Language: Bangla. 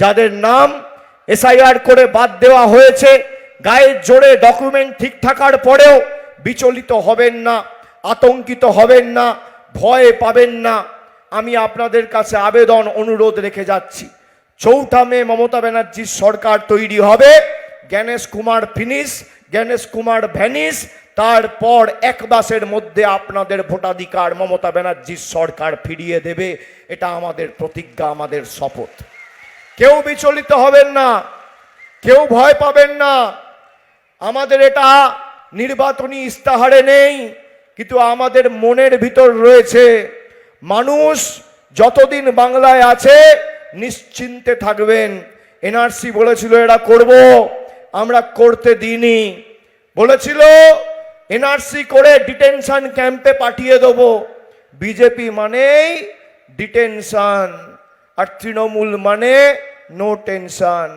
যাদের নাম এসআইআর করে বাদ দেওয়া হয়েছে, গায়ের জোরে ডকুমেন্ট ঠিক থাকার পরেও বিচলিত হবেন না, আতঙ্কিত হবেন না, ভয় পাবেন না। আমি আপনাদের কাছে আবেদন অনুরোধ রেখে যাচ্ছি, 4 মে মমতা ব্যানার্জির সরকার তৈরি হবে। জ্ঞানেশ কুমার ফিনিশ, জ্ঞানেশ কুমার ভ্যানিশ, তারপর 1 মাসের মধ্যে আপনাদের ভোটাধিকার মমতা ব্যানার্জির সরকার ফিরিয়ে দেবে। এটা আমাদের প্রতিজ্ঞা, আমাদের শপথ। কেউ বিচলিত হবেন না, কেউ ভয় পাবেন না। আমাদের এটা নির্বাচনী ইস্তাহারে নেই, কিন্তু আমাদের মনের ভিতর রয়েছে। মানুষ যতদিন বাংলায় আছে নিশ্চিন্তে থাকবেন। এনআরসি বলেছিল এরা করব, আমরা করতে দিইনি। বলেছিল এনআরসি করে ডিটেনশন ক্যাম্পে পাঠিয়ে দেবো। বিজেপি মানেই ডিটেনশন, আর তৃণমূল মানে নো টেনশন।